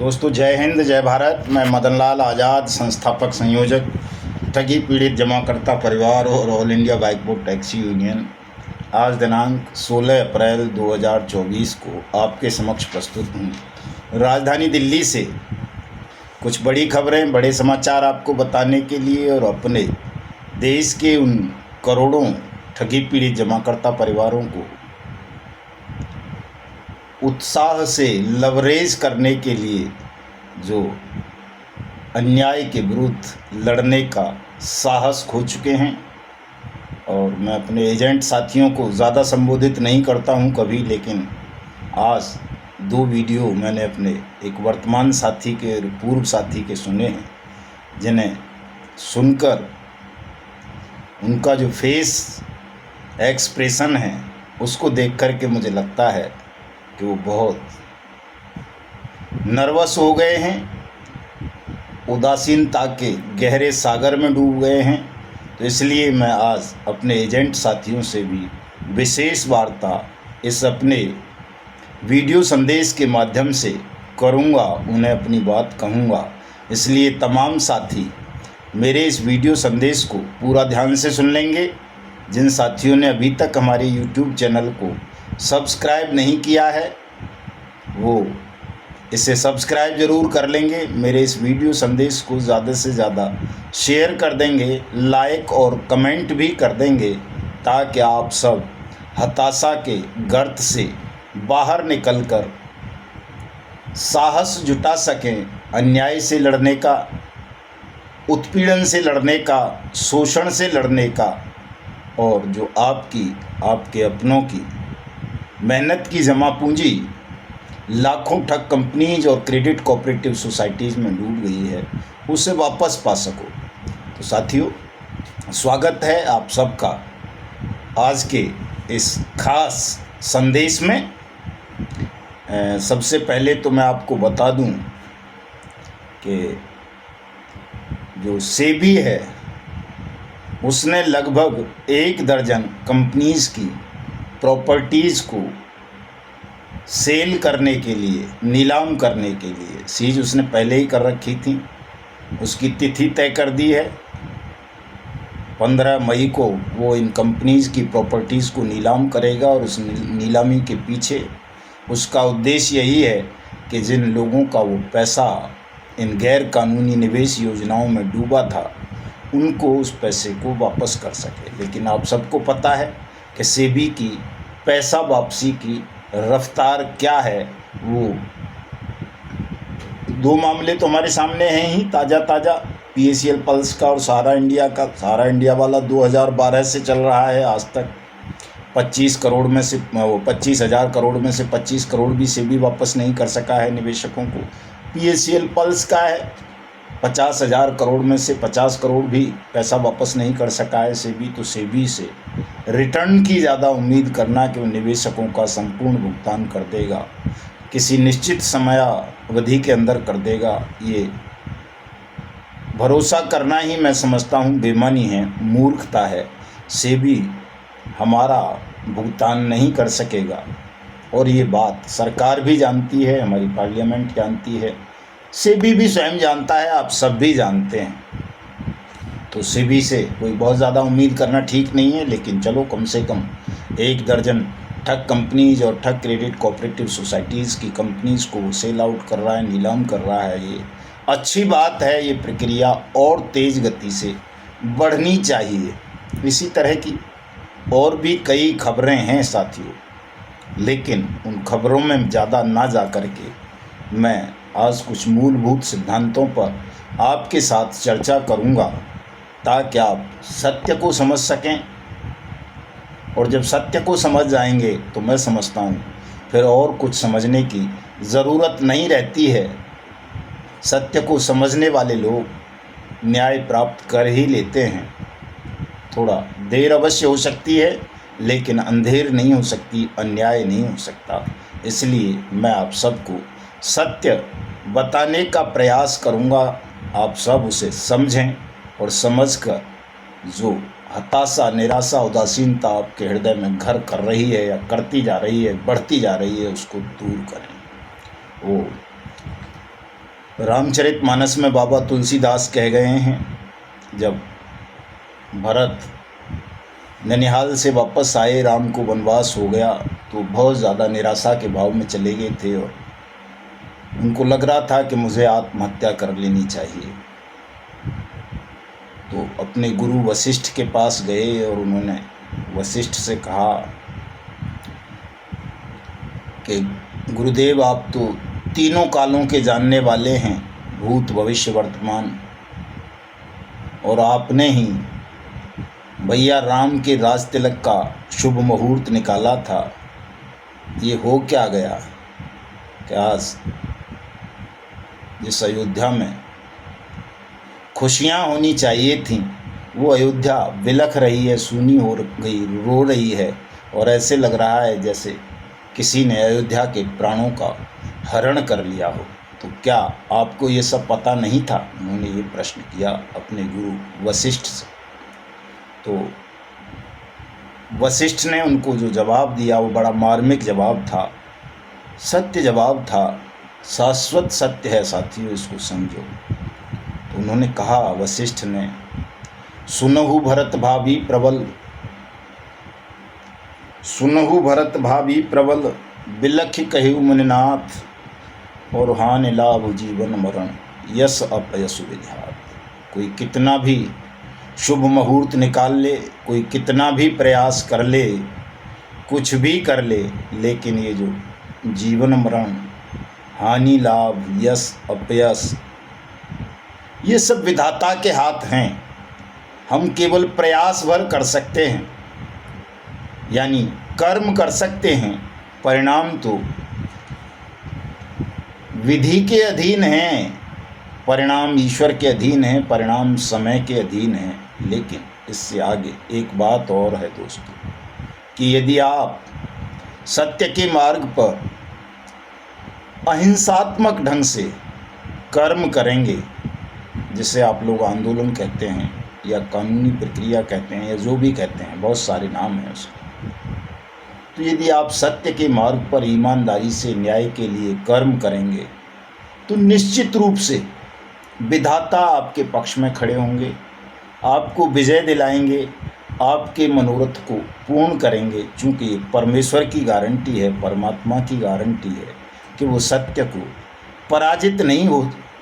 दोस्तों जय हिंद जय भारत। मैं मदन लाल आज़ाद, संस्थापक संयोजक ठगी पीड़ित जमाकर्ता परिवार और all India bike board taxi union, आज दिनांक 16 अप्रैल 2024 को आपके समक्ष प्रस्तुत हूँ। राजधानी दिल्ली से कुछ बड़ी खबरें, बड़े समाचार आपको बताने के लिए और अपने देश के उन करोड़ों ठगी पीड़ित जमाकर्ता परिवारों को उत्साह से लवरेज करने के लिए जो अन्याय के विरुद्ध लड़ने का साहस खो चुके हैं। और मैं अपने एजेंट साथियों को ज़्यादा संबोधित नहीं करता हूं कभी, लेकिन आज 2 वीडियो मैंने अपने एक वर्तमान साथी के और पूर्व साथी के सुने हैं, जिन्हें सुनकर उनका जो फेस एक्सप्रेशन है उसको देख कर के मुझे लगता है कि वो बहुत नर्वस हो गए हैं, उदासीनता के गहरे सागर में डूब गए हैं। तो इसलिए मैं आज अपने एजेंट साथियों से भी विशेष वार्ता इस अपने वीडियो संदेश के माध्यम से करूंगा, उन्हें अपनी बात कहूंगा। इसलिए तमाम साथी मेरे इस वीडियो संदेश को पूरा ध्यान से सुन लेंगे। जिन साथियों ने अभी तक हमारे YouTube चैनल को सब्सक्राइब नहीं किया है वो इसे सब्सक्राइब ज़रूर कर लेंगे। मेरे इस वीडियो संदेश को ज़्यादा से ज़्यादा शेयर कर देंगे, लाइक और कमेंट भी कर देंगे, ताकि आप सब हताशा के गर्त से बाहर निकलकर साहस जुटा सकें, अन्याय से लड़ने का, उत्पीड़न से लड़ने का, शोषण से लड़ने का, और जो आपके अपनों की मेहनत की जमा पूंजी लाखों ठग कंपनीज और क्रेडिट कोऑपरेटिव सोसाइटीज़ में डूब गई है, उसे वापस पा सको। तो साथियों, स्वागत है आप सबका आज के इस खास संदेश में। सबसे पहले तो मैं आपको बता दूं कि जो सेबी है उसने लगभग 1 दर्जन कंपनीज़ की प्रॉपर्टीज़ को सेल करने के लिए, नीलाम करने के लिए सीज उसने पहले ही कर रखी थी। उसकी तिथि तय कर दी है, 15 मई को वो इन कंपनीज़ की प्रॉपर्टीज़ को नीलाम करेगा। और उस नीलामी के पीछे उसका उद्देश्य यही है कि जिन लोगों का वो पैसा इन गैर कानूनी निवेश योजनाओं में डूबा था उनको उस पैसे को वापस कर सके। लेकिन आप सबको पता है कि सेबी की पैसा वापसी की रफ्तार क्या है। वो 2 मामले तो हमारे सामने हैं ही ताज़ा, PACL पल्स का और सहारा इंडिया का। सहारा इंडिया वाला 2012 से चल रहा है आज तक। 25 करोड़ में से 25,000 करोड़ में से 25 करोड़ भी सेबी वापस नहीं कर सका है निवेशकों को। PACL पल्स का है 50,000 करोड़ में से 50 करोड़ भी पैसा वापस नहीं कर सका है सेबी। तो सेबी से रिटर्न की ज़्यादा उम्मीद करना कि वो निवेशकों का संपूर्ण भुगतान कर देगा, किसी निश्चित समयावधि के अंदर कर देगा, ये भरोसा करना ही मैं समझता हूँ बेईमानी है, मूर्खता है। सेबी हमारा भुगतान नहीं कर सकेगा और ये बात सरकार भी जानती है, हमारी पार्लियामेंट जानती है, सेबी भी स्वयं जानता है, आप सब भी जानते हैं। तो सेबी से कोई बहुत ज़्यादा उम्मीद करना ठीक नहीं है। लेकिन चलो, कम से कम 1 दर्जन ठग कंपनीज और ठग क्रेडिट कोऑपरेटिव सोसाइटीज़ की कंपनीज़ को सेल आउट कर रहा है, नीलाम कर रहा है, ये अच्छी बात है। ये प्रक्रिया और तेज़ गति से बढ़नी चाहिए। इसी तरह की और भी कई खबरें हैं साथियों, लेकिन उन खबरों में ज़्यादा ना जा कर के मैं आज कुछ मूलभूत सिद्धांतों पर आपके साथ चर्चा करूंगा, ताकि आप सत्य को समझ सकें। और जब सत्य को समझ जाएंगे तो मैं समझता हूँ फिर और कुछ समझने की ज़रूरत नहीं रहती है। सत्य को समझने वाले लोग न्याय प्राप्त कर ही लेते हैं। थोड़ा देर अवश्य हो सकती है, लेकिन अंधेर नहीं हो सकती, अन्याय नहीं हो सकता। इसलिए मैं आप सबको सत्य बताने का प्रयास करूंगा, आप सब उसे समझें और समझकर जो हताशा, निराशा, उदासीनता आपके हृदय में घर कर रही है या करती जा रही है, बढ़ती जा रही है, उसको दूर करें। वो रामचरितमानस में बाबा तुलसीदास कह गए हैं, जब भरत ननिहाल से वापस आए, राम को वनवास हो गया, तो बहुत ज़्यादा निराशा के भाव में चले गए थे और उनको लग रहा था कि मुझे आत्महत्या कर लेनी चाहिए। तो अपने गुरु वशिष्ठ के पास गए और उन्होंने वशिष्ठ से कहा कि गुरुदेव, आप तो तीनों कालों के जानने वाले हैं, भूत भविष्य वर्तमान, और आपने ही भैया राम के राज तिलक का शुभ मुहूर्त निकाला था। ये हो क्या गया कि आज जिस अयोध्या में खुशियाँ होनी चाहिए थीं, वो अयोध्या बिलख रही है, सूनी हो गई, रो रही है, और ऐसे लग रहा है जैसे किसी ने अयोध्या के प्राणों का हरण कर लिया हो। तो क्या आपको ये सब पता नहीं था? उन्होंने ये प्रश्न किया अपने गुरु वशिष्ठ से। तो वशिष्ठ ने उनको जो जवाब दिया वो बड़ा मार्मिक जवाब था, सत्य जवाब था, शाश्वत सत्य है साथियों, इसको समझो। तो उन्होंने कहा, वशिष्ठ ने, सुनहु भरत भावी प्रबल, सुनहु भरत भावी प्रबल, बिलख कहु मुनिनाथ, और हानि लाभ जीवन मरण, यश अपयस विधात। कोई कितना भी शुभ मुहूर्त निकाल ले, कोई कितना भी प्रयास कर ले, कुछ भी कर ले, लेकिन ये जो जीवन मरण, हानि लाभ, यश अपयस, ये सब विधाता के हाथ हैं। हम केवल प्रयास भर कर सकते हैं, यानी कर्म कर सकते हैं, परिणाम तो विधि के अधीन है, परिणाम ईश्वर के अधीन है, परिणाम समय के अधीन है। लेकिन इससे आगे एक बात और है दोस्तों, कि यदि आप सत्य के मार्ग पर अहिंसात्मक ढंग से कर्म करेंगे, जिसे आप लोग आंदोलन कहते हैं या कानूनी प्रक्रिया कहते हैं या जो भी कहते हैं, बहुत सारे नाम हैं उसके, तो यदि आप सत्य के मार्ग पर ईमानदारी से न्याय के लिए कर्म करेंगे, तो निश्चित रूप से विधाता आपके पक्ष में खड़े होंगे, आपको विजय दिलाएंगे, आपके मनोरथ को पूर्ण करेंगे। चूँकि परमेश्वर की गारंटी है, परमात्मा की गारंटी है कि वो सत्य को पराजित नहीं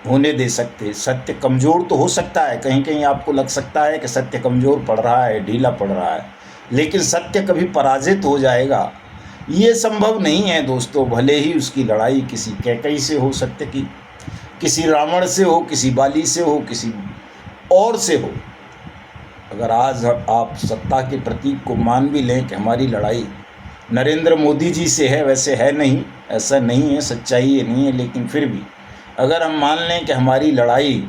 होने दे सकते। सत्य कमज़ोर तो हो सकता है, कहीं कहीं आपको लग सकता है कि सत्य कमज़ोर पड़ रहा है, ढीला पड़ रहा है, लेकिन सत्य कभी पराजित हो जाएगा ये संभव नहीं है दोस्तों। भले ही उसकी लड़ाई किसी कैकई से हो, सत्य की, किसी रावण से हो, किसी बाली से हो, किसी और से हो। अगर आज आप सत्ता के प्रतीक को मान भी लें कि हमारी लड़ाई नरेंद्र मोदी जी से है, वैसे है नहीं, ऐसा नहीं है, सच्चाई ये नहीं है, लेकिन फिर भी अगर हम मान लें कि हमारी लड़ाई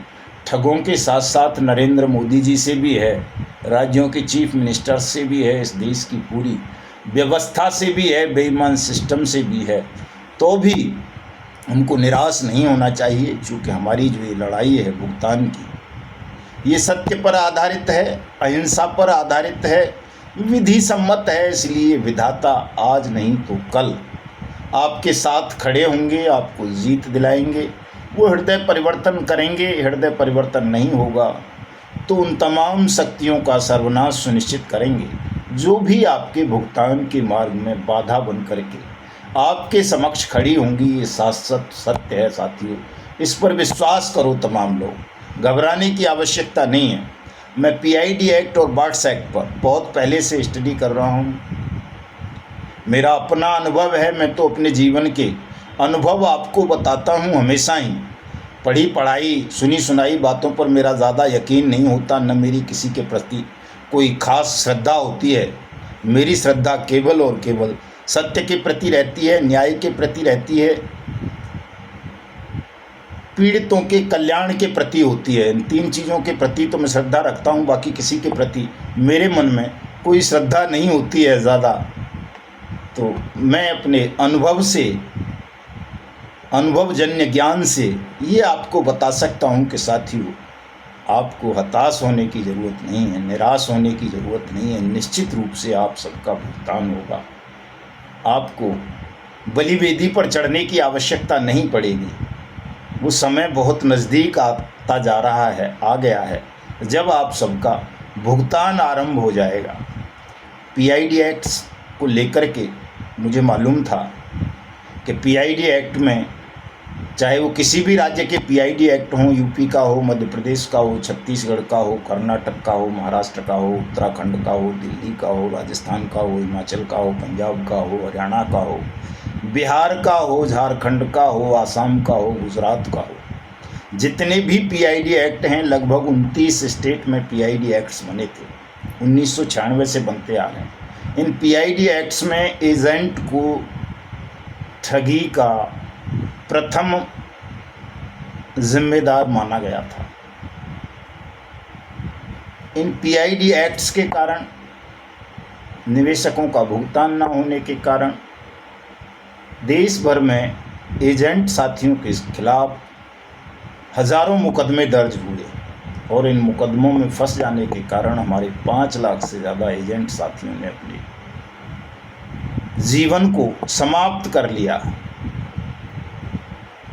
ठगों के साथ साथ नरेंद्र मोदी जी से भी है, राज्यों के चीफ मिनिस्टर से भी है, इस देश की पूरी व्यवस्था से भी है, बेईमान सिस्टम से भी है, तो भी हमको निराश नहीं होना चाहिए। क्योंकि हमारी जो ये लड़ाई है भुगतान की, ये सत्य पर आधारित है, अहिंसा पर आधारित है, विधि सम्मत है। इसलिए विधाता आज नहीं तो कल आपके साथ खड़े होंगे, आपको जीत दिलाएंगे, वो हृदय परिवर्तन करेंगे। हृदय परिवर्तन नहीं होगा तो उन तमाम शक्तियों का सर्वनाश सुनिश्चित करेंगे जो भी आपके भुगतान के मार्ग में बाधा बन करके आपके समक्ष खड़ी होंगी। ये शाश्वत सत्य है साथियों, इस पर विश्वास करो तमाम लोग, घबराने की आवश्यकता नहीं है। मैं PID एक्ट और बार्ट्स एक्ट पर बहुत पहले से स्टडी कर रहा हूँ, मेरा अपना अनुभव है, मैं तो अपने जीवन के अनुभव आपको बताता हूँ हमेशा ही। पढ़ी पढ़ाई सुनी सुनाई बातों पर मेरा ज़्यादा यकीन नहीं होता, न मेरी किसी के प्रति कोई खास श्रद्धा होती है। मेरी श्रद्धा केवल और केवल सत्य के प्रति रहती है, न्याय के प्रति रहती है, पीड़ितों के कल्याण के प्रति होती है। इन तीन चीज़ों के प्रति तो मैं श्रद्धा रखता हूँ, बाकी किसी के प्रति मेरे मन में कोई श्रद्धा नहीं होती है ज़्यादा। तो मैं अपने अनुभव से, अनुभवजन्य ज्ञान से ये आपको बता सकता हूँ कि साथियों, आपको हताश होने की ज़रूरत नहीं है, निराश होने की ज़रूरत नहीं है। निश्चित रूप से आप सबका भुगतान होगा, आपको बलिवेदी पर चढ़ने की आवश्यकता नहीं पड़ेगी। वो समय बहुत नज़दीक आता जा रहा है, आ गया है, जब आप सबका भुगतान आरंभ हो जाएगा। पीआईडी एक्ट्स को लेकर के मुझे मालूम था कि पीआईडी एक्ट में, चाहे वो किसी भी राज्य के पीआईडी एक्ट हों, यूपी का हो, मध्य प्रदेश का हो, छत्तीसगढ़ का हो, कर्नाटक का हो, महाराष्ट्र का हो, उत्तराखंड का हो, दिल्ली का हो, राजस्थान का हो, हिमाचल का हो, पंजाब का हो, हरियाणा का हो, बिहार का हो, झारखंड का हो, आसाम का हो, गुजरात का हो, जितने भी पीआईडी एक्ट हैं, लगभग 29 स्टेट में पीआईडी एक्ट्स बने थे, 1996 से बनते आ रहे हैं। इन पीआईडी एक्ट्स में एजेंट को ठगी का प्रथम जिम्मेदार माना गया था। इन पीआईडी एक्ट्स के कारण, निवेशकों का भुगतान न होने के कारण देश भर में एजेंट साथियों के खिलाफ हजारों मुकदमे दर्ज हुए और इन मुकदमों में फंस जाने के कारण हमारे 5 लाख से ज़्यादा एजेंट साथियों ने अपने जीवन को समाप्त कर लिया।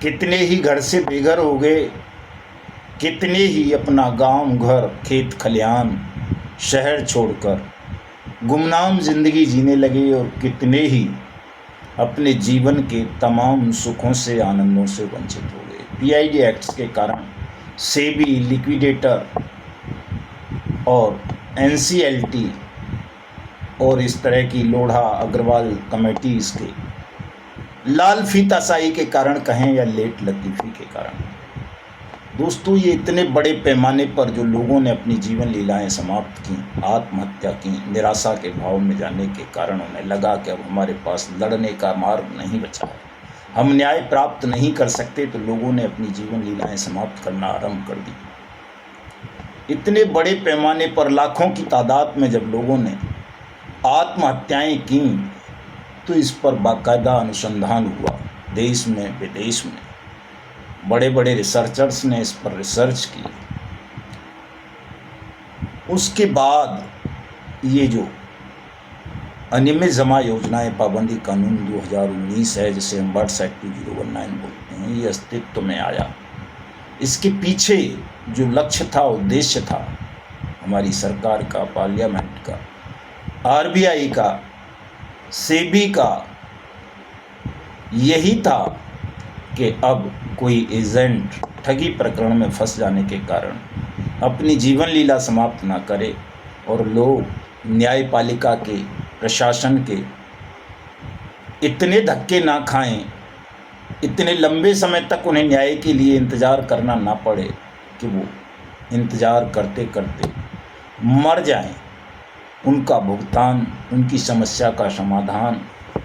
कितने ही घर से बेघर हो गए, कितने ही अपना गांव, घर, खेत खलिहान, शहर छोड़कर गुमनाम जिंदगी जीने लगे और कितने ही अपने जीवन के तमाम सुखों से, आनंदों से वंचित हो गए। पीआईडी एक्ट्स के कारण सेबी, लिक्विडेटर और एनसीएलटी और इस तरह की लोढ़ा अग्रवाल कमेटीज़ के लाल फीताशाही के कारण कहें या लेट लतीफ़ी के कारण, दोस्तों, ये इतने बड़े पैमाने पर जो लोगों ने अपनी जीवन लीलाएं समाप्त की, आत्महत्या की, निराशा के भाव में जाने के कारण उन्हें लगा कि अब हमारे पास लड़ने का मार्ग नहीं बचा है, हम न्याय प्राप्त नहीं कर सकते, तो लोगों ने अपनी जीवन लीलाएं समाप्त करना आरंभ कर दी। इतने बड़े पैमाने पर लाखों की तादाद में जब लोगों ने आत्महत्याएं की, तो इस पर बाकायदा अनुसंधान हुआ। देश में, विदेश में बड़े बड़े रिसर्चर्स ने इस पर रिसर्च की। उसके बाद ये जो अनियमित जमा योजनाएं पाबंदी कानून 2019 है, जिसे हम बर्ड्स एक्ट 2019 बोलते हैं, ये अस्तित्व में आया। इसके पीछे जो लक्ष्य था, उद्देश्य था हमारी सरकार का, पार्लियामेंट का, आरबीआई का, सेबी का, यही था कि अब कोई एजेंट ठगी प्रकरण में फंस जाने के कारण अपनी जीवन लीला समाप्त ना करे और लोग न्यायपालिका के, प्रशासन के इतने धक्के ना खाएं, इतने लंबे समय तक उन्हें न्याय के लिए इंतज़ार करना ना पड़े कि वो इंतज़ार करते करते मर जाएं। उनका भुगतान, उनकी समस्या का समाधान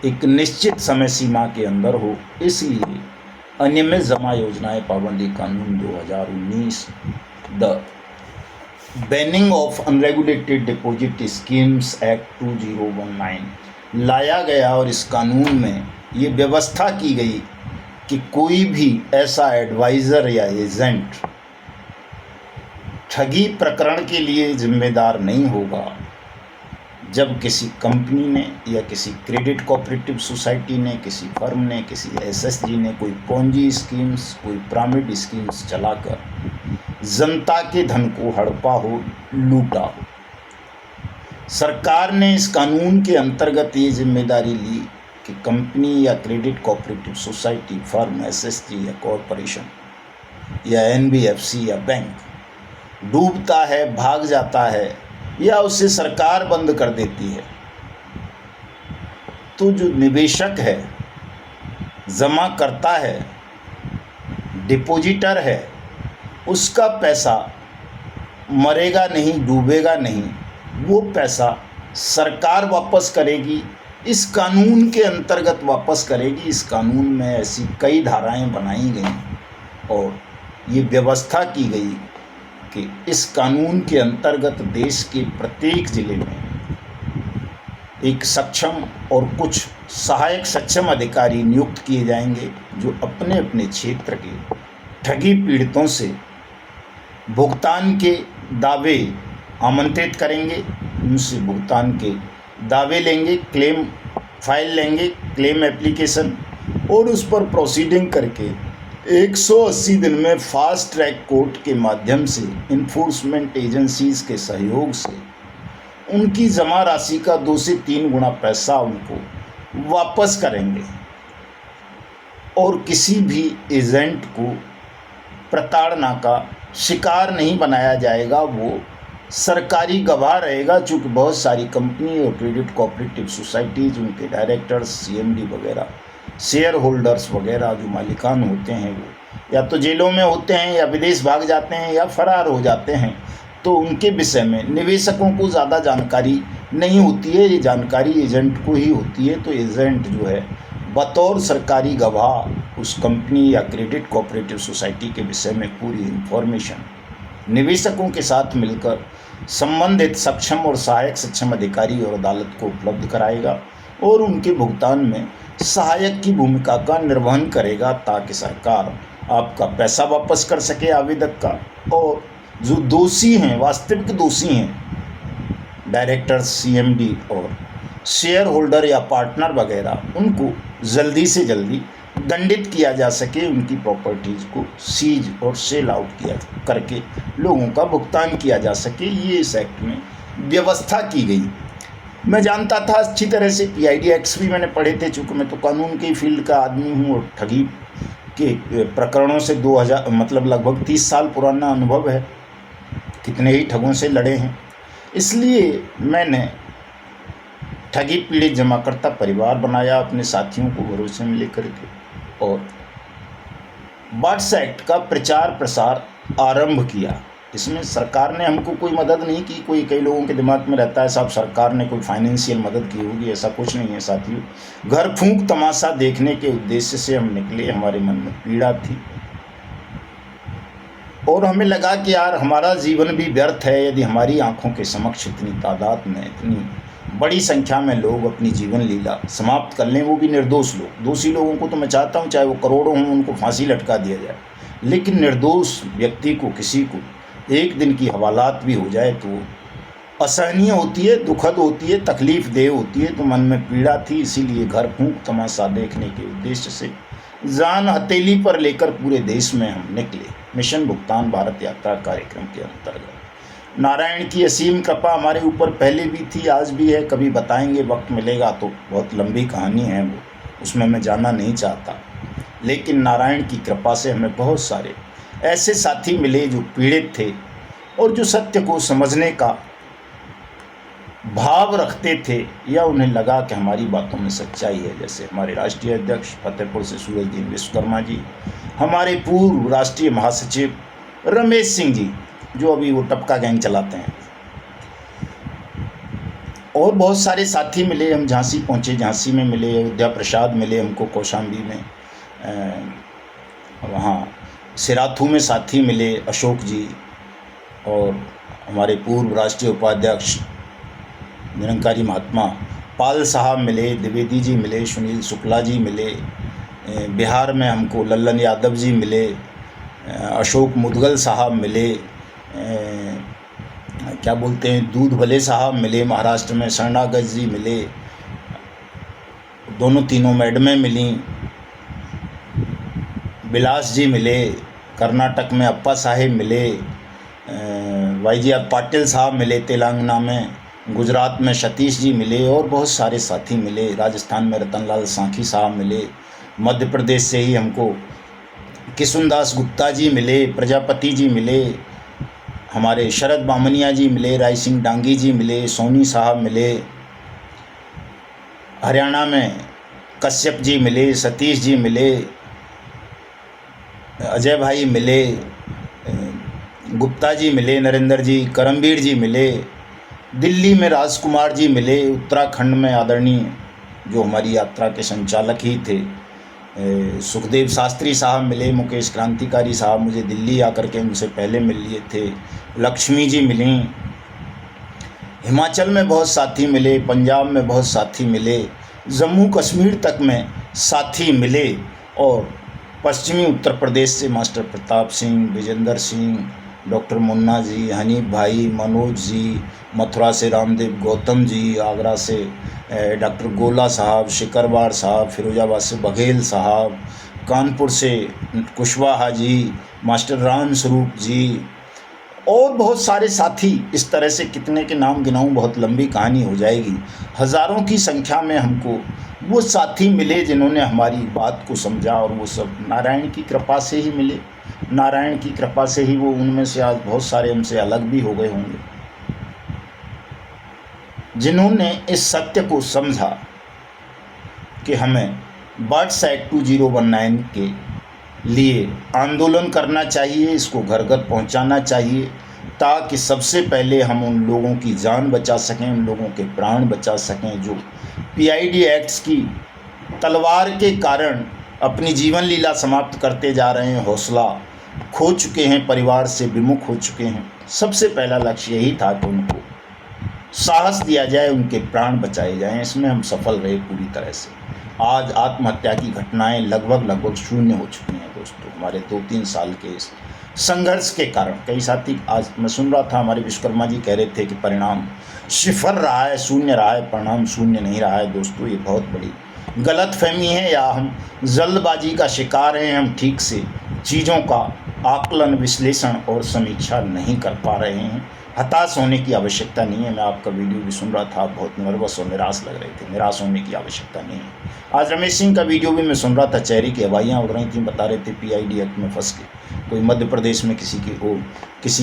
एक निश्चित समय सीमा के अंदर हो, इसलिए अनियमित जमा योजनाएं पाबंदी कानून 2019, the banning of unregulated deposit schemes act 2019 लाया गया। और इस कानून में ये व्यवस्था की गई कि कोई भी ऐसा एडवाइज़र या एजेंट ठगी प्रकरण के लिए जिम्मेदार नहीं होगा। जब किसी कंपनी ने या किसी क्रेडिट कोऑपरेटिव सोसाइटी ने, किसी फर्म ने, किसी एसएसजी ने कोई पोंजी स्कीम्स, कोई पिरामिड स्कीम्स चलाकर जनता के धन को हड़पा हो, लूटा हो, सरकार ने इस कानून के अंतर्गत ये जिम्मेदारी ली कि कंपनी या credit cooperative society, firm, SSG या कॉरपोरेशन या एनबीएफसी या बैंक डूबता है, भाग जाता है या उसे सरकार बंद कर देती है, तो जो निवेशक है, जमा करता है, डिपॉजिटर है, उसका पैसा मरेगा नहीं, डूबेगा नहीं, वो पैसा सरकार वापस करेगी। इस कानून के अंतर्गत वापस करेगी। इस कानून में ऐसी कई धाराएं बनाई गई और ये व्यवस्था की गई कि इस कानून के अंतर्गत देश के प्रत्येक ज़िले में एक सक्षम और कुछ सहायक सक्षम अधिकारी नियुक्त किए जाएंगे, जो अपने अपने क्षेत्र के ठगी पीड़ितों से भुगतान के दावे आमंत्रित करेंगे, उनसे भुगतान के दावे लेंगे, क्लेम फाइल लेंगे, क्लेम एप्लीकेशन, और उस पर प्रोसीडिंग करके 180 दिन में फास्ट ट्रैक कोर्ट के माध्यम से इन्फोर्समेंट एजेंसीज के सहयोग से उनकी जमा राशि का 2 से 3 गुना पैसा उनको वापस करेंगे और किसी भी एजेंट को प्रताड़ना का शिकार नहीं बनाया जाएगा। वो सरकारी गवाह रहेगा, चूँकि बहुत सारी कंपनी और क्रेडिट कोऑपरेटिव सोसाइटीज़, उनके डायरेक्टर्स, सीएमडी वगैरह, शेयर होल्डर्स वगैरह जो मालिकान होते हैं वो या तो जेलों में होते हैं या विदेश भाग जाते हैं या फरार हो जाते हैं, तो उनके विषय में निवेशकों को ज़्यादा जानकारी नहीं होती है। ये जानकारी एजेंट को ही होती है। तो एजेंट जो है बतौर सरकारी गवाह उस कंपनी या क्रेडिट कोऑपरेटिव सोसाइटी के विषय में पूरी इन्फॉर्मेशन निवेशकों के साथ मिलकर संबंधित सक्षम और सहायक सक्षम अधिकारी और अदालत को उपलब्ध कराएगा और उनके भुगतान में सहायक की भूमिका का निर्वहन करेगा, ताकि सरकार आपका पैसा वापस कर सके आवेदक का। और जो दोषी हैं, वास्तविक दोषी हैं, डायरेक्टर्स, सीएमडी और शेयर होल्डर या पार्टनर वगैरह, उनको जल्दी से जल्दी दंडित किया जा सके, उनकी प्रॉपर्टीज़ को सीज और सेल आउट किया करके लोगों का भुगतान किया जा सके। ये इस एक्ट में व्यवस्था की गई। मैं जानता था अच्छी तरह से, पीआईडी एक्ट्स भी मैंने पढ़े थे, चूँकि मैं तो कानून के फील्ड का आदमी हूँ और ठगी के प्रकरणों से 2000 मतलब लगभग 30 साल पुराना अनुभव है, कितने ही ठगों से लड़े हैं। इसलिए मैंने ठगी पीड़ित जमाकर्ता परिवार बनाया, अपने साथियों को भरोसे में लेकर के, और बाट्स एक्ट का प्रचार प्रसार आरंभ किया। इसमें सरकार ने हमको कोई मदद नहीं की। कई लोगों के दिमाग में रहता है साहब सरकार ने कोई फाइनेंशियल मदद की होगी, ऐसा कुछ नहीं है साथियों। घर फूंक तमाशा देखने के उद्देश्य से हम निकले, हमारे मन में पीड़ा थी और हमें लगा कि यार हमारा जीवन भी व्यर्थ है यदि हमारी आंखों के समक्ष इतनी तादाद में, इतनी बड़ी संख्या में लोग अपनी जीवन लीला समाप्त कर लें, वो भी निर्दोष लोग। दोषी लोगों को तो मैं चाहता हूँ चाहे वो करोड़ों हों, उनको फांसी लटका दिया जाए, लेकिन निर्दोष व्यक्ति को, किसी को एक दिन की हवालात भी हो जाए तो असहनीय होती है, दुखद होती है, तकलीफ देह होती है। तो मन में पीड़ा थी, इसीलिए घर फूंक तमाशा देखने के उद्देश्य से जान हथेली पर लेकर पूरे देश में हम निकले, मिशन भुगतान भारत यात्रा कार्यक्रम के अंतर्गत। नारायण की असीम कृपा हमारे ऊपर पहले भी थी, आज भी है, कभी बताएंगे, वक्त मिलेगा तो। बहुत लंबी कहानी है वो, उसमें मैं जाना नहीं चाहता, लेकिन नारायण की कृपा से हमें बहुत सारे ऐसे साथी मिले जो पीड़ित थे और जो सत्य को समझने का भाव रखते थे या उन्हें लगा कि हमारी बातों में सच्चाई है। जैसे हमारे राष्ट्रीय अध्यक्ष फतेहपुर से सूरजदीन विश्वकर्मा जी, हमारे पूर्व राष्ट्रीय महासचिव रमेश सिंह जी जो अभी वो टपका गैंग चलाते हैं, और बहुत सारे साथी मिले। हम झांसी पहुँचे, झांसी में मिले, अयोध्या प्रसाद मिले हमको कौशाम्बी में, वहाँ सिराथू में साथी मिले अशोक जी, और हमारे पूर्व राष्ट्रीय उपाध्यक्ष निरंकारी महात्मा पाल साहब मिले, द्विवेदी जी मिले, सुनील शुक्ला जी मिले, बिहार में हमको लल्लन यादव जी मिले, अशोक मुदगल साहब मिले, क्या बोलते हैं दूध भले साहब मिले, महाराष्ट्र में शरणागत जी मिले, दोनों तीनों मैडमें मिली, विलास जी मिले, कर्नाटक में अप्पा साहेब मिले, वाईजी पाटिल साहब मिले तेलंगाना में, गुजरात में सतीश जी मिले, और बहुत सारे साथी मिले। राजस्थान में रतनलाल सांखी साहब मिले, मध्य प्रदेश से ही हमको किशुनदास गुप्ता जी मिले, प्रजापति जी मिले, हमारे शरद बामनिया जी मिले, राय सिंह डांगी जी मिले, सोनी साहब मिले, हरियाणा में कश्यप जी मिले, सतीश जी मिले, अजय भाई मिले, गुप्ता जी मिले, नरेंद्र जी, करमवीर जी मिले, दिल्ली में राजकुमार जी मिले, उत्तराखंड में आदरणीय जो हमारी यात्रा के संचालक ही थे सुखदेव शास्त्री साहब मिले, मुकेश क्रांतिकारी साहब मुझे दिल्ली आकर के उनसे पहले मिल लिए थे, लक्ष्मी जी मिली, हिमाचल में बहुत साथी मिले, पंजाब में बहुत साथी मिले, जम्मू कश्मीर तक में साथी मिले, और पश्चिमी उत्तर प्रदेश से मास्टर प्रताप सिंह, विजेंद्र सिंह, डॉक्टर मुन्ना जी, हनीफ भाई, मनोज जी, मथुरा से रामदेव गौतम जी, आगरा से डॉक्टर गोला साहब, शिकरवार साहब, फिरोजाबाद से बघेल साहब, कानपुर से कुशवाहा जी, मास्टर राम स्वरूप जी और बहुत सारे साथी, इस तरह से कितने के नाम गिनाऊं, बहुत लंबी कहानी हो जाएगी। हज़ारों की संख्या में हमको वो साथी मिले जिन्होंने हमारी बात को समझा, और वो सब नारायण की कृपा से ही मिले। नारायण की कृपा से ही वो, उनमें से आज बहुत सारे हमसे अलग भी हो गए होंगे, जिन्होंने इस सत्य को समझा कि हमें बर्ड्स एक्ट 2019 के लिए आंदोलन करना चाहिए, इसको घर घर पहुंचाना चाहिए, ताकि सबसे पहले हम उन लोगों की जान बचा सकें, उन लोगों के प्राण बचा सकें जो पीआईडी एक्ट्स की तलवार के कारण अपनी जीवन लीला समाप्त करते जा रहे हैं, हौसला खो चुके हैं, परिवार से विमुख हो चुके हैं। सबसे पहला लक्ष्य यही था कि उनको साहस दिया जाए, उनके प्राण बचाए जाएं। इसमें हम सफल रहे पूरी तरह से। आज आत्महत्या की घटनाएं लगभग शून्य हो चुकी हैं दोस्तों, हमारे 2-3 साल के इस संघर्ष के कारण। कई साथी, आज मैं सुन रहा था, हमारे विश्वकर्मा जी कह रहे थे कि परिणाम सिफर रहा है, शून्य रहा है। परिणाम शून्य नहीं रहा है दोस्तों, ये बहुत बड़ी गलतफहमी है, या हम जल्दबाजी का शिकार हैं। हम ठीक से चीज़ों का आकलन, विश्लेषण और समीक्षा नहीं कर पा रहे हैं। हताश होने की आवश्यकता नहीं है। मैं आपका वीडियो भी सुन रहा था, आप बहुत नर्वस और निराश लग रहे थे। निराश होने की आवश्यकता नहीं है। आज रमेश सिंह का वीडियो भी मैं सुन रहा था, चेहरे की हवाइयाँ उड़ रही थी, बता रहे थे पीआईडी एक्ट में फंस के कोई मध्य प्रदेश में किसी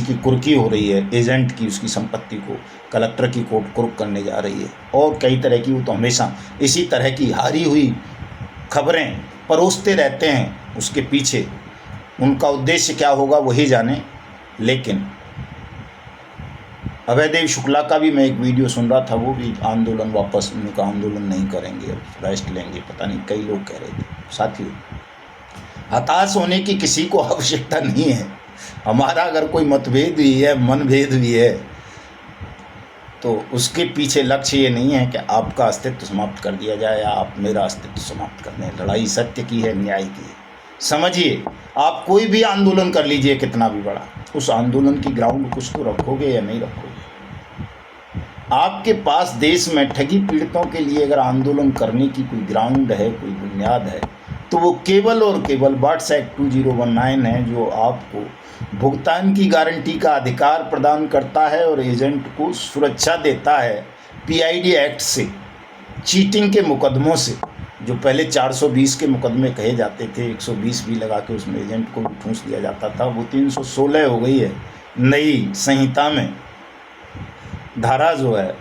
की कुर्की हो रही है, एजेंट की, उसकी संपत्ति को कलेक्टर की कोर्ट कुर्क करने जा रही है, और कई तरह की। वो तो हमेशा इसी तरह की हारी हुई खबरें परोसते रहते हैं। उसके पीछे उनका उद्देश्य क्या होगा वही जाने। लेकिन अभयदेव शुक्ला का भी मैं एक वीडियो सुन रहा था, वो भी आंदोलन वापस, उनका आंदोलन नहीं करेंगे, अब रेस्ट लेंगे, पता नहीं कई लोग कह रहे थे। साथियों, हताश होने की किसी को आवश्यकता नहीं है। हमारा अगर कोई मतभेद भी है, मनभेद भी है, तो उसके पीछे लक्ष्य ये नहीं है कि आपका अस्तित्व समाप्त कर दिया जाए या आप मेरा अस्तित्व समाप्त कर दें। लड़ाई सत्य की है, न्याय की है। समझिए, आप कोई भी आंदोलन कर लीजिए, कितना भी बड़ा, उस आंदोलन की ग्राउंड कुछ तो रखोगे या नहीं रखोगे। आपके पास देश में ठगी पीड़ितों के लिए अगर आंदोलन करने की कोई ग्राउंड है, कोई बुनियाद है, तो वो केवल और केवल बर्ड्स एक्ट 2019 है, जो आपको भुगतान की गारंटी का अधिकार प्रदान करता है और एजेंट को सुरक्षा देता है पीआईडी एक्ट से, चीटिंग के मुकदमों से। जो पहले 420 के मुकदमे कहे जाते थे, 120 भी लगा के उसमें एजेंट को ठूंस दिया जाता था, वो 316 हो गई है नई संहिता में धारा जो है।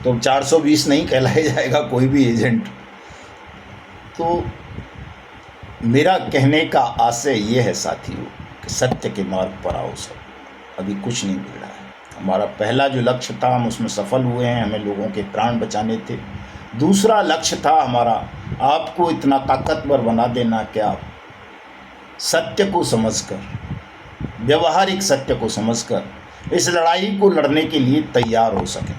तो 420 नहीं कहलाया जाएगा कोई भी एजेंट। तो मेरा कहने का आशय ये है साथियों कि सत्य के मार्ग पर आओ सब, अभी कुछ नहीं बिगड़ा है। हमारा पहला जो लक्ष्य था हम उसमें सफल हुए हैं, हमें लोगों के प्राण बचाने थे। दूसरा लक्ष्य था हमारा आपको इतना ताकतवर बना देना कि आप सत्य को समझकर, व्यवहारिक सत्य को समझकर इस लड़ाई को लड़ने के लिए तैयार हो सकें।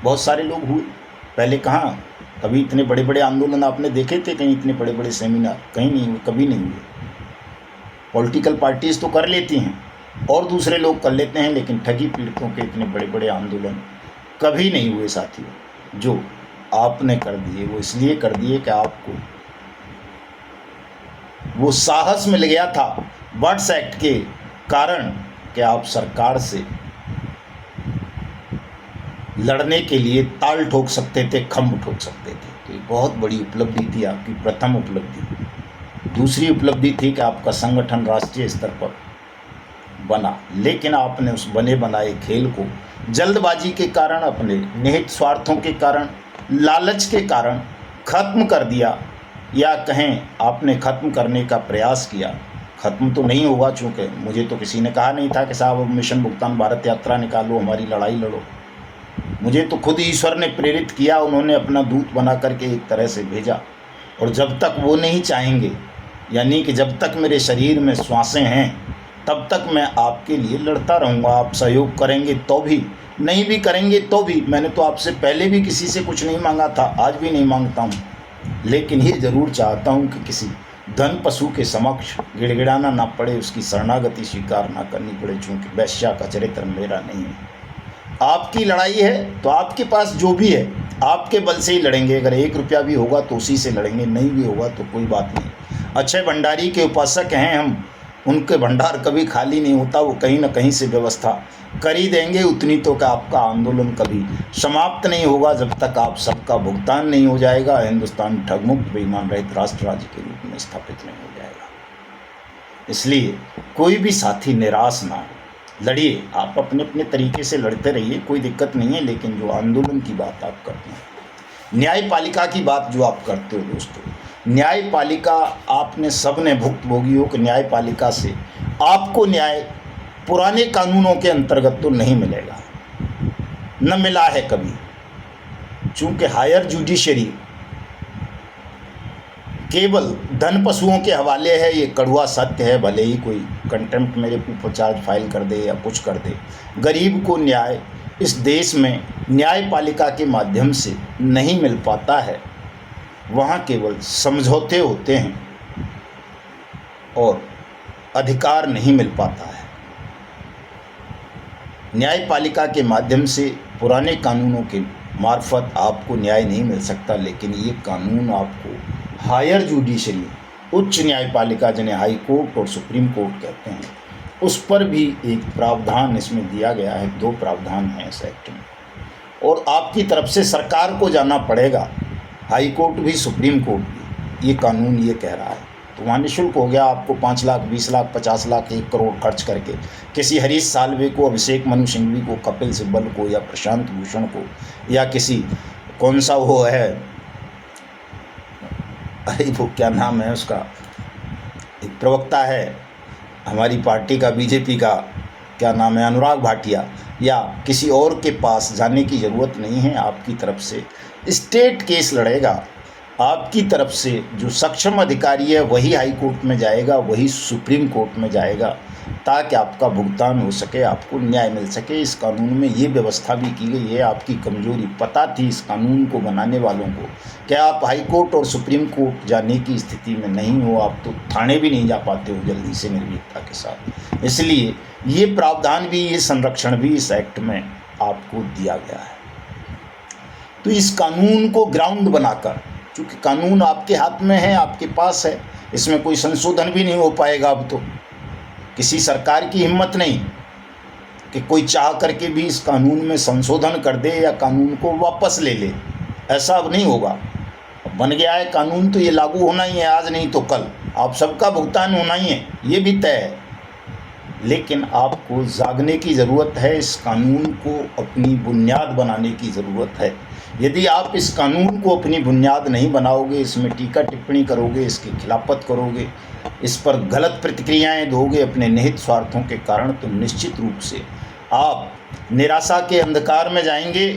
बहुत सारे लोग हुए, पहले कहाँ कभी इतने बड़े बड़े आंदोलन आपने देखे थे? कहीं इतने बड़े बड़े सेमिनार कहीं नहीं हुए, कभी नहीं हुए। पॉलिटिकल पार्टीज़ तो कर लेती हैं और दूसरे लोग कर लेते हैं, लेकिन ठगी पीड़ितों के इतने बड़े बड़े आंदोलन कभी नहीं हुए साथियों। जो आपने कर दिए वो इसलिए कर दिए कि आपको वो साहस मिल गया था बर्ड्स एक्ट के कारण कि आप सरकार से लड़ने के लिए ताल ठोक सकते थे, खंभ ठोक सकते थे। तो ये बहुत बड़ी उपलब्धि थी आपकी, प्रथम उपलब्धि। दूसरी उपलब्धि थी कि आपका संगठन राष्ट्रीय स्तर पर बना, लेकिन आपने उस बने बनाए खेल को जल्दबाजी के कारण, अपने निहित स्वार्थों के कारण, लालच के कारण खत्म कर दिया, या कहें आपने खत्म करने का प्रयास किया। खत्म तो नहीं होगा, चूँकि मुझे तो किसी ने कहा नहीं था कि साहब अब मिशन भुगतान भारत यात्रा निकालो, हमारी लड़ाई लड़ो। मुझे तो खुद ईश्वर ने प्रेरित किया, उन्होंने अपना दूत बना करके एक तरह से भेजा। और जब तक वो नहीं चाहेंगे, यानी कि जब तक मेरे शरीर में श्वासें हैं, तब तक मैं आपके लिए लड़ता रहूँगा। आप सहयोग करेंगे तो भी, नहीं भी करेंगे तो भी। मैंने तो आपसे पहले भी किसी से कुछ नहीं मांगा था, आज भी नहीं मांगता हूँ, लेकिन ये ज़रूर चाहता हूँ कि किसी धन पशु के समक्ष गिड़गिड़ाना ना पड़े, उसकी शरणागति स्वीकार ना करनी पड़े, चूँकि वैश्या का चरित्र मेरा नहीं है। आपकी लड़ाई है तो आपके पास जो भी है आपके बल से ही लड़ेंगे। अगर 1 रुपया भी होगा तो उसी से लड़ेंगे, नहीं भी होगा तो कोई बात नहीं। अक्षय भंडारी के उपासक हैं हम, उनके भंडार कभी खाली नहीं होता, वो कहीं ना कहीं से व्यवस्था कर ही देंगे। उतनी तो का आपका आंदोलन कभी समाप्त नहीं होगा जब तक आप सबका भुगतान नहीं हो जाएगा। हिंदुस्तान ठगमुक्त बेईमान रहित राष्ट्र राज्य के रूप में स्थापित नहीं हो जाएगा। इसलिए कोई भी साथी निराश ना हो, लड़िए, आप अपने अपने तरीके से लड़ते रहिए, कोई दिक्कत नहीं है। लेकिन जो आंदोलन की बात आप करते हैं, न्यायपालिका की बात जो आप करते हो दोस्तों, न्यायपालिका आपने सबने भुक्तभोगियों को न्यायपालिका से आपको न्याय पुराने कानूनों के अंतर्गत तो नहीं मिलेगा, न मिला है कभी। चूंकि हायर जुडिशरी केवल धन पशुओं के हवाले है, ये कड़वा सत्य है। भले ही कोई कंटेम्प्ट मेरे ऊपर चार्ज फाइल कर दे या कुछ कर दे, गरीब को न्याय इस देश में न्यायपालिका के माध्यम से नहीं मिल पाता है। वहाँ केवल समझौते होते हैं और अधिकार नहीं मिल पाता है। न्यायपालिका के माध्यम से पुराने कानूनों के मार्फत आपको न्याय नहीं मिल सकता, लेकिन ये कानून आपको हायर जुडिशरी, उच्च न्यायपालिका जिन्हें हाई कोर्ट और सुप्रीम कोर्ट कहते हैं, उस पर भी एक प्रावधान इसमें दिया गया है। 2 प्रावधान हैं इस एक्ट में, और आपकी तरफ से सरकार को जाना पड़ेगा, हाई कोर्ट भी सुप्रीम कोर्ट भी। ये कानून ये कह रहा है, तो वहाँ निःशुल्क हो गया। आपको 5 लाख, 20 लाख, 50 लाख, 1 करोड़ खर्च करके किसी हरीश साल्वे को, अभिषेक मनु सिंघवी को, कपिल सिब्बल को या प्रशांत भूषण को, या किसी कौन सा वो है, अरे वो क्या नाम है उसका, एक प्रवक्ता है हमारी पार्टी का, बीजेपी का, क्या नाम है, अनुराग भाटिया, या किसी और के पास जाने की ज़रूरत नहीं है। आपकी तरफ से स्टेट केस लड़ेगा, आपकी तरफ से जो सक्षम अधिकारी है वही हाई कोर्ट में जाएगा, वही सुप्रीम कोर्ट में जाएगा, ताकि आपका भुगतान हो सके, आपको न्याय मिल सके। इस कानून में ये व्यवस्था भी की गई है। आपकी कमजोरी पता थी इस कानून को बनाने वालों को कि आप हाई कोर्ट और सुप्रीम कोर्ट जाने की स्थिति में नहीं हो, आप तो थाने भी नहीं जा पाते हो जल्दी से निर्भीकता के साथ। इसलिए ये प्रावधान भी, ये संरक्षण भी इस एक्ट में आपको दिया गया है। तो इस कानून को ग्राउंड बनाकर, क्योंकि कानून आपके हाथ में है, आपके पास है, इसमें कोई संशोधन भी नहीं हो पाएगा। अब तो किसी सरकार की हिम्मत नहीं कि कोई चाह करके भी इस कानून में संशोधन कर दे या कानून को वापस ले ले, ऐसा अब नहीं होगा। अब बन गया है कानून तो ये लागू होना ही है, आज नहीं तो कल आप सबका भुगतान होना ही है, ये भी तय है। लेकिन आपको जागने की ज़रूरत है, इस कानून को अपनी बुनियाद बनाने की ज़रूरत है। यदि आप इस कानून को अपनी बुनियाद नहीं बनाओगे, इसमें टीका टिप्पणी करोगे, इसकी खिलाफत करोगे, इस पर गलत प्रतिक्रियाएं दोगे अपने निहित स्वार्थों के कारण, तो निश्चित रूप से आप निराशा के अंधकार में जाएंगे।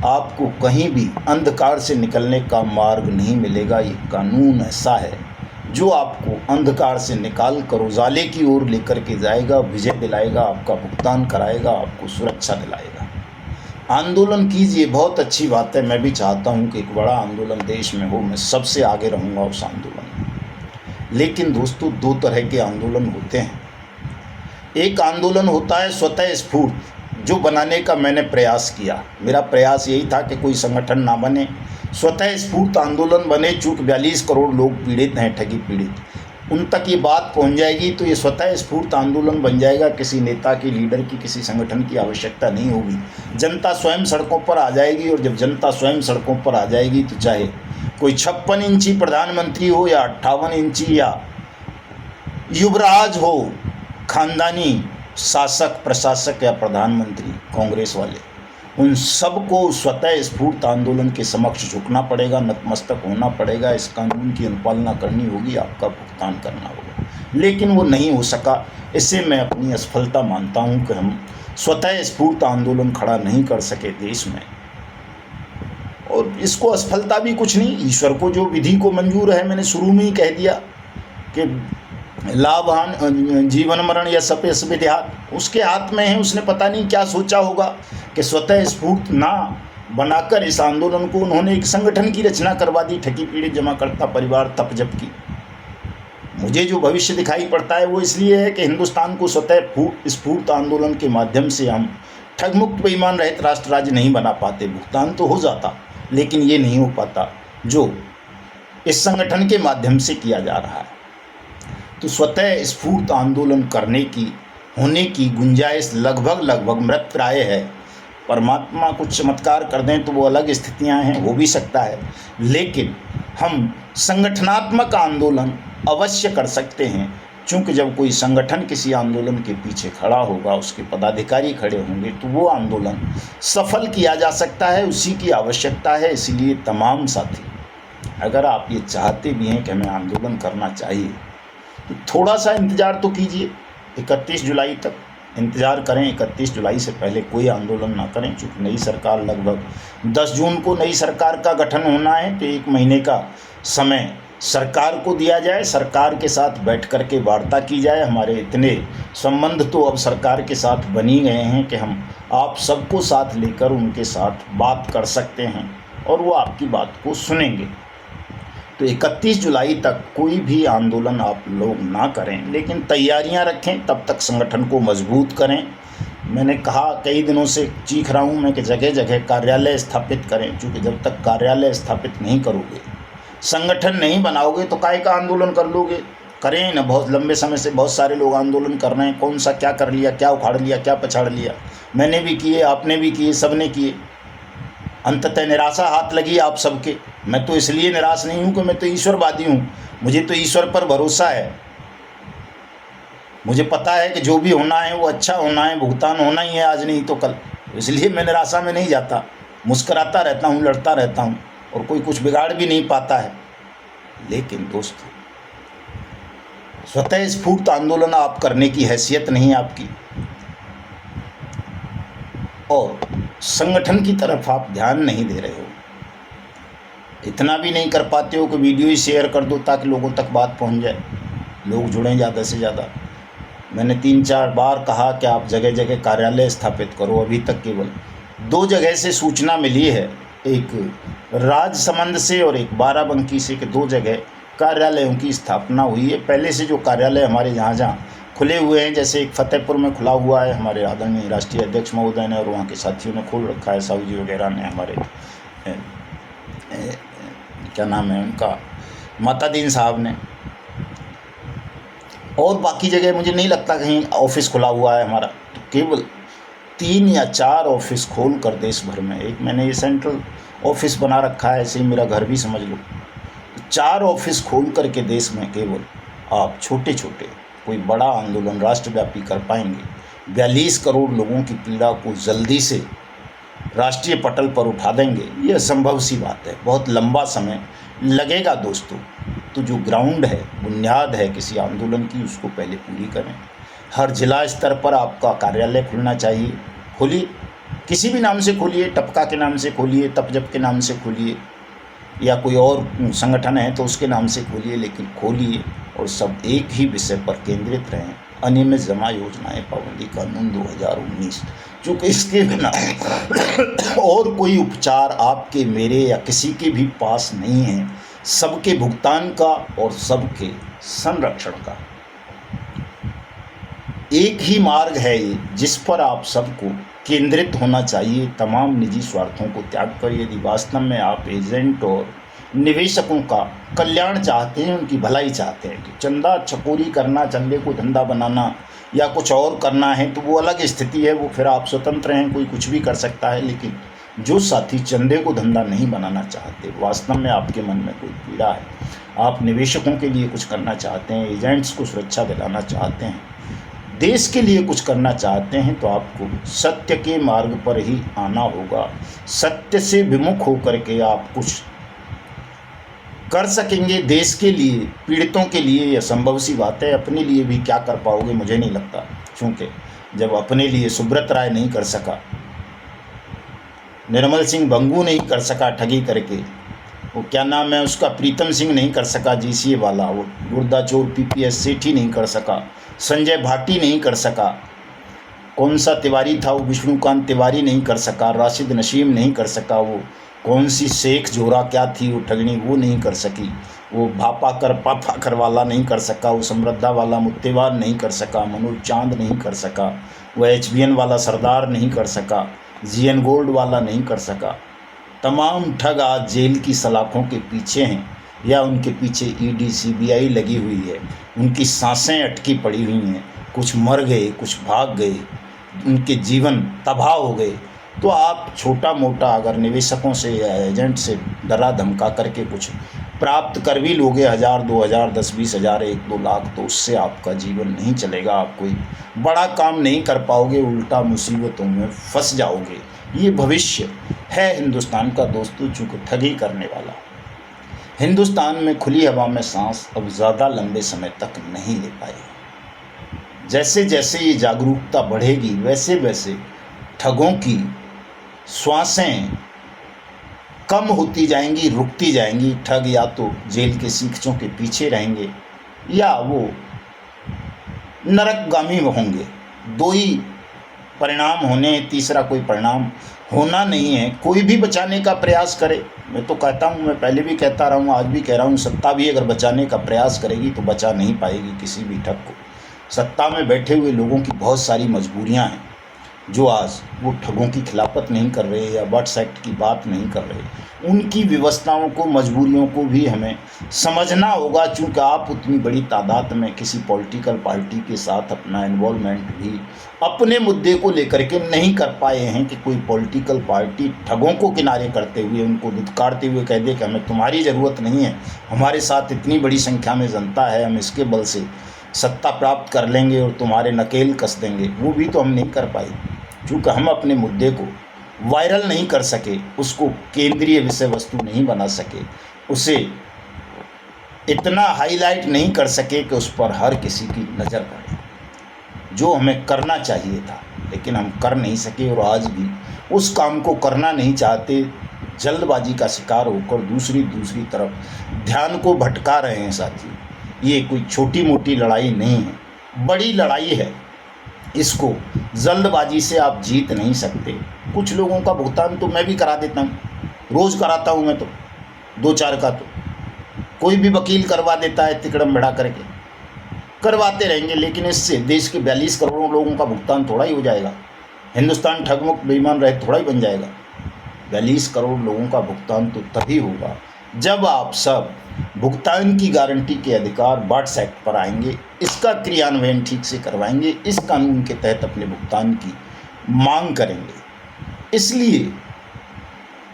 आपको कहीं भी अंधकार से निकलने का मार्ग नहीं मिलेगा। ये कानून ऐसा है जो आपको अंधकार से निकाल कर उजाले की ओर लेकर के जाएगा, विजय दिलाएगा, आपका भुगतान कराएगा, आपको सुरक्षा दिलाएगा। आंदोलन कीजिए, बहुत अच्छी बात है। मैं भी चाहता हूं कि एक बड़ा आंदोलन देश में हो, मैं सबसे आगे रहूंगा उस आंदोलन में। लेकिन दोस्तों, 2 तरह के आंदोलन होते हैं। एक आंदोलन होता है स्वतः स्फूर्त, जो बनाने का मैंने प्रयास किया। मेरा प्रयास यही था कि कोई संगठन ना बने, स्वतः स्फूर्त आंदोलन बने। चूँकि 42 करोड़ लोग पीड़ित हैं, ठगी पीड़ित, उन तक ये बात पहुंच जाएगी तो ये स्वतः स्फूर्त आंदोलन बन जाएगा। किसी नेता की, लीडर की, किसी संगठन की आवश्यकता नहीं होगी। जनता स्वयं सड़कों पर आ जाएगी, और जब जनता स्वयं सड़कों पर आ जाएगी तो चाहे कोई 56 इंची प्रधानमंत्री हो या 58 इंची या युवराज हो, खानदानी शासक, प्रशासक या प्रधानमंत्री, कांग्रेस वाले, उन सबको स्वतः स्फूर्त आंदोलन के समक्ष झुकना पड़ेगा, नतमस्तक होना पड़ेगा। इस कानून की अनुपालना करनी होगी, आपका भुगतान करना होगा। लेकिन वो नहीं हो सका। इससे मैं अपनी असफलता मानता हूं कि हम स्वतः स्फूर्त आंदोलन खड़ा नहीं कर सके देश में। और इसको असफलता भी कुछ नहीं, ईश्वर को जो विधि को मंजूर है, मैंने शुरू में ही कह दिया कि लाभ जीवन मरण या सपेस विधिहात उसके हाथ में है। उसने पता नहीं क्या सोचा होगा कि स्वतः स्फूर्त ना बनाकर इस आंदोलन को उन्होंने एक संगठन की रचना करवा दी, ठगी पीड़ित जमाकर्ता परिवार तप जप की। मुझे जो भविष्य दिखाई पड़ता है वो इसलिए है कि हिंदुस्तान को स्वतः स्फूर्त आंदोलन के माध्यम से हम ठगमुक्त बेईमान रहित राष्ट्र राज्य नहीं बना पाते। भुगतान तो हो जाता, लेकिन ये नहीं हो पाता जो इस संगठन के माध्यम से किया जा रहा है। तो स्वतः स्फूर्त आंदोलन करने की होने की गुंजाइश लगभग मृत प्राय है। परमात्मा कुछ चमत्कार कर दें तो वो अलग स्थितियां हैं, हो भी सकता है, लेकिन हम संगठनात्मक आंदोलन अवश्य कर सकते हैं। चूँकि जब कोई संगठन किसी आंदोलन के पीछे खड़ा होगा, उसके पदाधिकारी खड़े होंगे, तो वो आंदोलन सफल किया जा सकता है, उसी की आवश्यकता है। इसलिए तमाम साथी, अगर आप ये चाहते भी हैं कि हमें आंदोलन करना चाहिए, तो थोड़ा सा इंतज़ार तो कीजिए। 31 जुलाई तक इंतज़ार करें। 31 जुलाई से पहले कोई आंदोलन ना करें, क्योंकि नई सरकार लगभग 10 जून को नई सरकार का गठन होना है। तो 1 महीने का समय सरकार को दिया जाए, सरकार के साथ बैठ कर के वार्ता की जाए। हमारे इतने संबंध तो अब सरकार के साथ बनी गए हैं कि हम आप सबको साथ लेकर उनके साथ बात कर सकते हैं और वो आपकी बात को सुनेंगे। तो 31 जुलाई तक कोई भी आंदोलन आप लोग ना करें, लेकिन तैयारियां रखें, तब तक संगठन को मजबूत करें। मैंने कहा कई दिनों से चीख रहा हूं मैं कि जगह जगह कार्यालय स्थापित करें, क्योंकि जब तक कार्यालय स्थापित नहीं करोगे, संगठन नहीं बनाओगे, तो काहे का आंदोलन कर लोगे? करें ना। बहुत लंबे समय से बहुत सारे लोग आंदोलन कर रहे हैं, कौन सा क्या कर लिया, क्या उखाड़ लिया, क्या पछाड़ लिया। मैंने भी किए, आपने भी किए, सब ने किए। अंततः निराशा हाथ लगी आप सबके। मैं तो इसलिए निराश नहीं हूँ कि मैं तो ईश्वरवादी हूँ, मुझे तो ईश्वर पर भरोसा है। मुझे पता है कि जो भी होना है वो अच्छा होना है, भुगतान होना ही है, आज नहीं तो कल। इसलिए मैं निराशा में नहीं जाता, मुस्कराता रहता हूँ, लड़ता रहता हूँ, और कोई कुछ बिगाड़ भी नहीं पाता है। लेकिन दोस्तों, स्वतः स्फूर्त आंदोलन आप करने की हैसियत नहीं आपकी, और संगठन की तरफ आप ध्यान नहीं दे रहे हो। इतना भी नहीं कर पाते हो कि वीडियो ही शेयर कर दो ताकि लोगों तक बात पहुंच जाए, लोग जुड़ें ज़्यादा से ज़्यादा। मैंने 3-4 बार कहा कि आप जगह जगह कार्यालय स्थापित करो। अभी तक केवल 2 जगह से सूचना मिली है, एक राजसमंद से और एक बाराबंकी से, कि 2 जगह कार्यालयों की स्थापना हुई है। पहले से जो कार्यालय हमारे जहाँ खुले हुए हैं, जैसे एक फतेहपुर में खुला हुआ है, हमारे आदरणीय राष्ट्रीय अध्यक्ष महोदय ने और वहाँ के साथियों ने खोल रखा है, साहू जी वगैरह ने, हमारे क्या नाम है उनका, माता दीन साहब ने, और बाकी जगह मुझे नहीं लगता कहीं ऑफिस खुला हुआ है हमारा। तो केवल 3 या 4 ऑफिस खोल कर देश भर में, एक मैंने ये सेंट्रल ऑफिस बना रखा है, ऐसे ही मेरा घर भी समझ लो। 4 ऑफिस खोल करके देश में केवल आप छोटे छोटे कोई बड़ा आंदोलन राष्ट्रव्यापी कर पाएंगे। 42 करोड़ लोगों की पीड़ा को जल्दी से राष्ट्रीय पटल पर उठा देंगे, ये असंभव सी बात है। बहुत लंबा समय लगेगा दोस्तों। तो जो ग्राउंड है, बुनियाद है किसी आंदोलन की, उसको पहले पूरी करें। हर जिला स्तर पर आपका कार्यालय खुलना चाहिए। खोलिए, किसी भी नाम से खोलिए, टपका के नाम से खोलिए, तपजप के नाम से खोलिए, या कोई और संगठन है तो उसके नाम से खोलिए, लेकिन खोलिए और सब एक ही विषय पर केंद्रित रहें, अनियमित जमा योजनाएं पाबंदी कानून 2019। चूँकि इसके बिना और कोई उपचार आपके, मेरे या किसी के भी पास नहीं है, सबके भुगतान का और सबके संरक्षण का एक ही मार्ग है ये, जिस पर आप सबको केंद्रित होना चाहिए। तमाम निजी स्वार्थों को त्याग कर यदि वास्तव में आप एजेंट और निवेशकों का कल्याण चाहते हैं, उनकी भलाई चाहते हैं, तो चंदा चकोरी करना, चंदे को धंधा बनाना या कुछ और करना है तो वो अलग स्थिति है, वो फिर आप स्वतंत्र हैं, कोई कुछ भी कर सकता है। लेकिन जो साथी चंदे को धंधा नहीं बनाना चाहते, वास्तव में आपके मन में कोई पीड़ा है, आप निवेशकों के लिए कुछ करना चाहते हैं, एजेंट्स को सुरक्षा दिलाना चाहते हैं, देश के लिए कुछ करना चाहते हैं, तो आपको सत्य के मार्ग पर ही आना होगा। सत्य से विमुख होकर के आप कुछ कर सकेंगे देश के लिए, पीड़ितों के लिए, यह संभव सी बात है। अपने लिए भी क्या कर पाओगे मुझे नहीं लगता, क्योंकि जब अपने लिए सुब्रत राय नहीं कर सका, निर्मल सिंह बंगू नहीं कर सका ठगी करके, वो क्या नाम है उसका, प्रीतम सिंह नहीं कर सका जीसीए वाला, वो गुर्दा चोर पीपीएस सेठी नहीं कर सका, संजय भाटी नहीं कर सका, कौन सा तिवारी था वो विष्णुकांत तिवारी नहीं कर सका, राशिद नशीम नहीं कर सका, वो कौन सी शेख जोरा क्या थी वो ठगनी, वो नहीं कर सकी, वो भापा कर पापा कर वाला नहीं कर सका, वो समृद्धा वाला मुत्तेवार नहीं कर सका, मनोज चांद नहीं कर सका, वो HBN वाला सरदार नहीं कर सका, GN गोल्ड वाला नहीं कर सका। तमाम ठग आज जेल की सलाखों के पीछे हैं। या उनके पीछे ईडी सीबीआई लगी हुई है, उनकी सांसें अटकी पड़ी हुई हैं, कुछ मर गए, कुछ भाग गए, उनके जीवन तबाह हो गए, तो आप छोटा मोटा अगर निवेशकों से या एजेंट से डरा धमका करके कुछ प्राप्त कर भी लोगे, 1000 2000 10 20 हज़ार 1-2 लाख, तो उससे आपका जीवन नहीं चलेगा। आप कोई बड़ा काम नहीं कर पाओगे, उल्टा मुसीबतों में फंस जाओगे। ये भविष्य है हिंदुस्तान का दोस्तों, चूँकि ठगी करने वाला हिंदुस्तान में खुली हवा में सांस अब ज़्यादा लंबे समय तक नहीं ले पाएगा। जैसे जैसे ये जागरूकता बढ़ेगी वैसे वैसे ठगों की श्वासें कम होती जाएंगी, रुकती जाएंगी। ठग या तो जेल के सीखचों के पीछे रहेंगे या वो नरकगामी होंगे। दो ही परिणाम होने हैं, तीसरा कोई परिणाम होना नहीं है। कोई भी बचाने का प्रयास करे, मैं तो कहता हूँ, मैं पहले भी कहता रहा हूँ, आज भी कह रहा हूँ, सत्ता भी अगर बचाने का प्रयास करेगी तो बचा नहीं पाएगी किसी भी ठग को। सत्ता में बैठे हुए लोगों की बहुत सारी मजबूरियाँ हैं जो आज वो ठगों की खिलाफत नहीं कर रहे या बट्स एक्ट की बात नहीं कर रहे। उनकी व्यवस्थाओं को, मजबूरियों को भी हमें समझना होगा, चूँकि आप उतनी बड़ी तादाद में किसी पॉलिटिकल पार्टी के साथ अपना इन्वॉल्वमेंट भी अपने मुद्दे को लेकर के नहीं कर पाए हैं कि कोई पॉलिटिकल पार्टी ठगों को किनारे करते हुए, उनको दुत्कारते हुए कह दे कि हमें तुम्हारी ज़रूरत नहीं है, हमारे साथ इतनी बड़ी संख्या में जनता है, हम इसके बल से सत्ता प्राप्त कर लेंगे और तुम्हारे नकेल कस देंगे। वो भी तो हम नहीं कर पाए, क्योंकि हम अपने मुद्दे को वायरल नहीं कर सके, उसको केंद्रीय विषय वस्तु नहीं बना सके, उसे इतना हाईलाइट नहीं कर सके कि उस पर हर किसी की नज़र पड़े, जो हमें करना चाहिए था, लेकिन हम कर नहीं सके। और आज भी उस काम को करना नहीं चाहते, जल्दबाजी का शिकार होकर दूसरी तरफ ध्यान को भटका रहे हैं। साथी, ये कोई छोटी मोटी लड़ाई नहीं है, बड़ी लड़ाई है। इसको जल्दबाजी से आप जीत नहीं सकते। कुछ लोगों का भुगतान तो मैं भी करा देता हूँ, रोज़ कराता हूँ मैं तो, 2-4 का तो कोई भी वकील करवा देता है, तिकड़म बढ़ा करके करवाते रहेंगे। लेकिन इससे देश के 42 करोड़ लोगों का भुगतान थोड़ा ही हो जाएगा। हिंदुस्तान ठगमुक्त बेईमान रहित थोड़ा ही बन जाएगा। 42 करोड़ लोगों का भुगतान तो तभी होगा जब आप सब भुगतान की गारंटी के अधिकार बट्स एक्ट पर आएंगे, इसका क्रियान्वयन ठीक से करवाएंगे, इस कानून के तहत अपने भुगतान की मांग करेंगे। इसलिए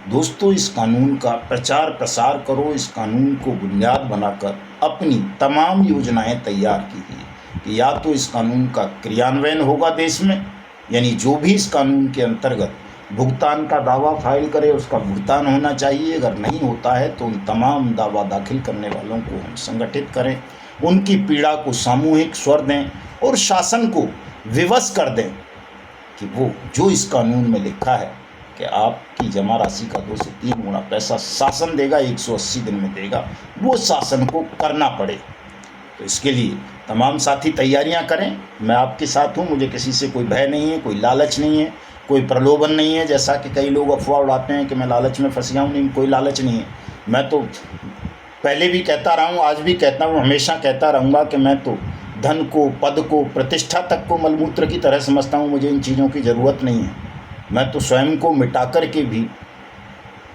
दोस्तों, इस कानून का प्रचार प्रसार करो, इस कानून को बुनियाद बनाकर अपनी तमाम योजनाएं तैयार कीजिए कि या तो इस कानून का क्रियान्वयन होगा देश में, यानी जो भी इस कानून के अंतर्गत भुगतान का दावा फाइल करे उसका भुगतान होना चाहिए। अगर नहीं होता है तो उन तमाम दावा दाखिल करने वालों को हम संगठित करें, उनकी पीड़ा को सामूहिक स्वर दें और शासन को विवश कर दें कि वो जो इस कानून में लिखा है कि आपकी जमा राशि का 2 से 3 गुना पैसा शासन देगा, 180 दिन में देगा, वो शासन को करना पड़े। तो इसके लिए तमाम साथी तैयारियां करें। मैं आपके साथ हूं, मुझे किसी से कोई भय नहीं है, कोई लालच नहीं है, कोई प्रलोभन नहीं है। जैसा कि कई लोग अफवाह उड़ाते हैं कि मैं लालच में फंस गया हूँ, नहीं, कोई लालच नहीं है। मैं तो पहले भी कहता रहा हूँ, आज भी कहता हूँ, हमेशा कहता रहूँगा कि मैं तो धन को, पद को, प्रतिष्ठा तक को मलमूत्र की तरह समझता हूँ। मुझे इन चीज़ों की ज़रूरत नहीं है। मैं तो स्वयं को मिटा कर के भी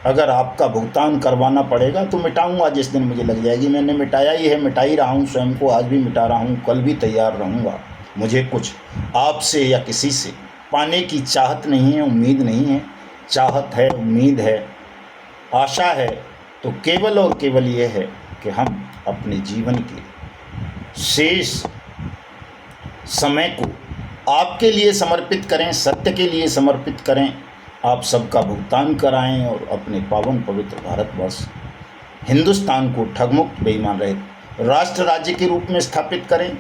अगर आपका भुगतान करवाना पड़ेगा तो मिटाऊंगा जिस दिन मुझे लग जाएगी। मैंने मिटाया ही है, मिटा ही रहा हूँ, स्वयं को आज भी मिटा रहा हूँ, कल भी तैयार रहूँगा। मुझे कुछ आपसे या किसी से पाने की चाहत नहीं है, उम्मीद नहीं है। चाहत है, उम्मीद है, आशा है तो केवल और केवल ये है कि हम अपने जीवन के शेष समय को आपके लिए समर्पित करें, सत्य के लिए समर्पित करें, आप सबका भुगतान कराएं और अपने पावन पवित्र भारतवर्ष हिंदुस्तान को ठगमुक्त बेईमान रहित राष्ट्र राज्य के रूप में स्थापित करें।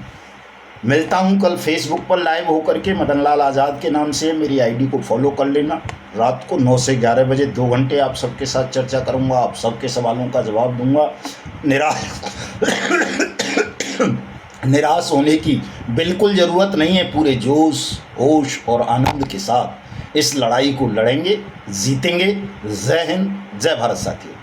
मिलता हूं कल फेसबुक पर लाइव होकर के, मदन लाल आज़ाद के नाम से मेरी आईडी को फॉलो कर लेना। रात को 9 से 11 बजे 2 घंटे आप सबके साथ चर्चा करूंगा, आप सबके सवालों का जवाब दूंगा। निराश होने की बिल्कुल ज़रूरत नहीं है। पूरे जोश, होश और आनंद के साथ इस लड़ाई को लड़ेंगे, जीतेंगे। जय हिंद, जय भारत साथियों।